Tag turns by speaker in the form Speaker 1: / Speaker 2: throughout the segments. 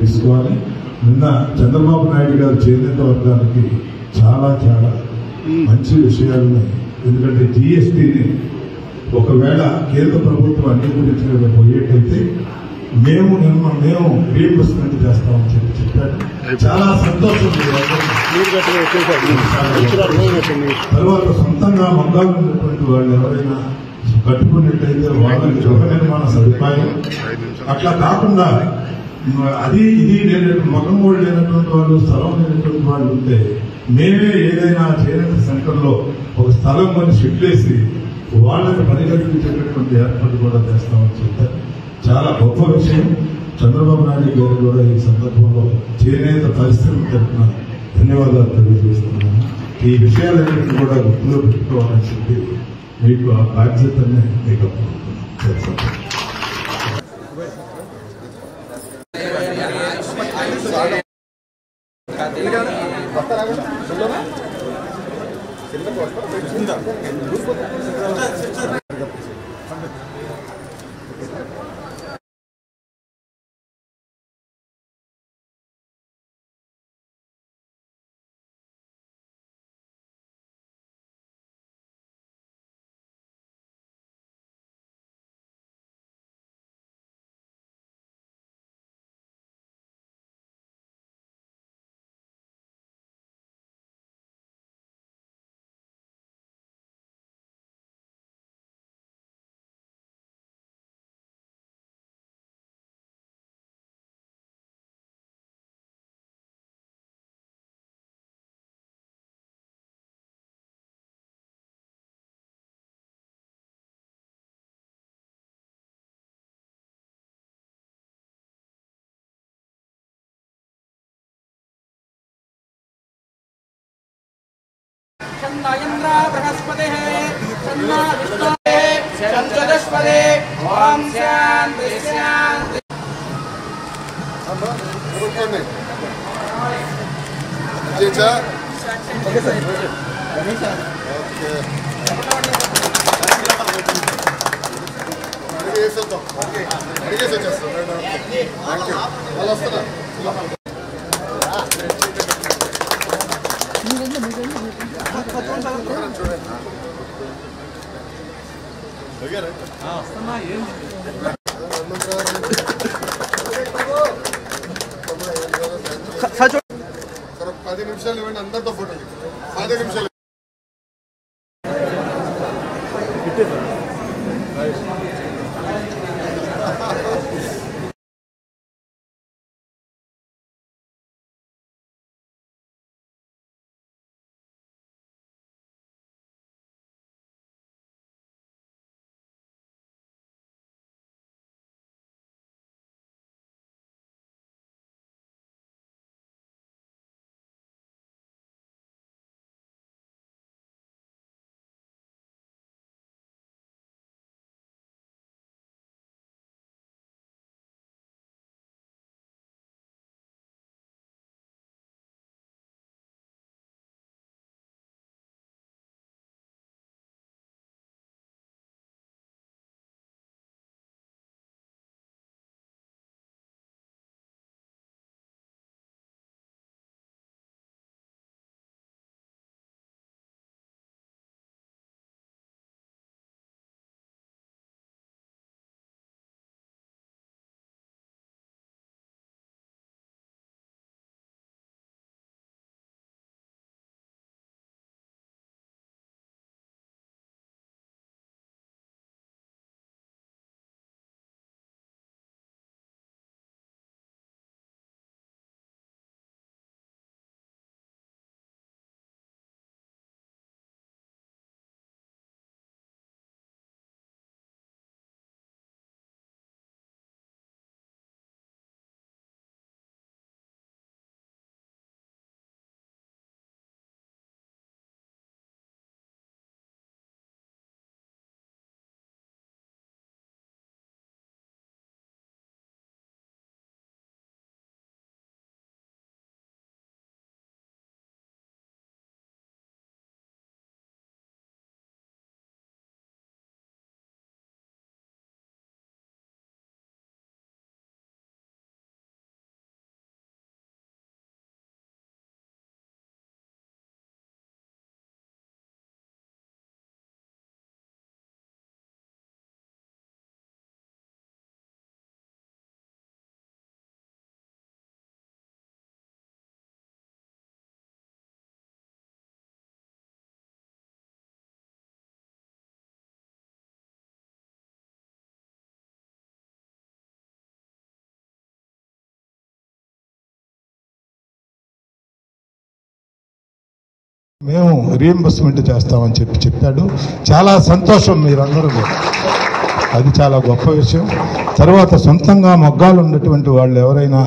Speaker 1: తీసుకోవాలి. నిన్న చంద్రబాబు నాయుడు గారు చేనేత వర్గానికి చాలా చాలా మంచి విషయాలని, ఎందుకంటే జిఎస్టీని ఒకవేళ కేంద్ర ప్రభుత్వం అంగీకరించకపోయేటైతే మేము రీఇంబర్స్మెంట్ చేస్తామని చెప్పారు. చాలా సంతోషం. తర్వాత సొంతంగా మగ్గాలు ఉన్నటువంటి వాళ్ళు ఎవరైనా కట్టుకున్నట్టయితే వాళ్ళకి గృహ నిర్మాణ సదుపాయం, అట్లా కాకుండా అది ఇది మగం కూడా లేనటువంటి వాళ్ళు, స్థలం లేనటువంటి వాళ్ళు ఉంటే మేమే ఏదైనా చేనేత సెంటర్లో ఒక స్థలం కొని షెడ్లేసి వాళ్ళని పరిగణించేటటువంటి ఏర్పాటు కూడా చేస్తామని చెప్పారు. చాలా గొప్ప విషయం. చంద్రబాబు నాయుడు గారు కూడా ఈ సందర్భంలో చేనేత పరిస్థితుల తరఫున ధన్యవాదాలు తెలియజేస్తున్నాను. ఈ విషయాలన్నింటినీ కూడా గుర్తులో పెట్టుకోవాలని చెప్పి మీకు ఆ బాధ్యతనే మీకు అప్పచెప్తున్నాను.
Speaker 2: चंद्र बृहस्पति चंद्र विष्णु चंद्रस्पति ओम शांति शांति। ओके सर,
Speaker 3: सर 10 నిమిషాలు ఇవ్వండి, అందరితో ఫోటో 10 నిమిషాలు.
Speaker 1: మేము రీఎంబర్స్మెంట్ చేస్తామని చెప్పాడు. చాలా సంతోషం మీరందరూ కూడా, అది చాలా గొప్ప విషయం. తర్వాత సొంతంగా మొగ్గాలు ఉన్నటువంటి వాళ్ళు ఎవరైనా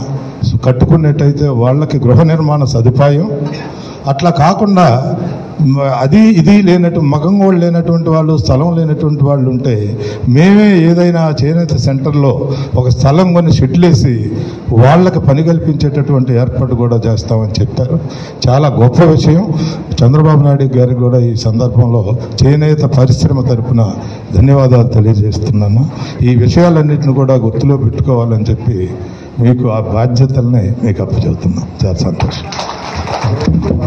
Speaker 1: కట్టుకున్నట్టయితే వాళ్ళకి గృహ నిర్మాణ సదుపాయం, అట్లా కాకుండా అది ఇది మగంగోళ్ళు లేనటువంటి వాళ్ళు, స్థలం లేనటువంటి వాళ్ళు ఉంటే మేమే ఏదైనా చేనేత సెంటర్లో ఒక స్థలం కొని షెడ్లేసి వాళ్ళకి పని కల్పించేటటువంటి ఏర్పాటు కూడా చేస్తామని చెప్పారు. చాలా గొప్ప విషయం. చంద్రబాబు నాయుడు గారికి కూడా ఈ సందర్భంలో చేనేత పరిశ్రమ తరపున ధన్యవాదాలు తెలియజేస్తున్నాను. ఈ విషయాలన్నింటినీ కూడా గుర్తులో పెట్టుకోవాలని చెప్పి మీకు ఆ బాధ్యతల్ని మీకు అప్పచెబుతున్నాం. చాలా సంతోషం.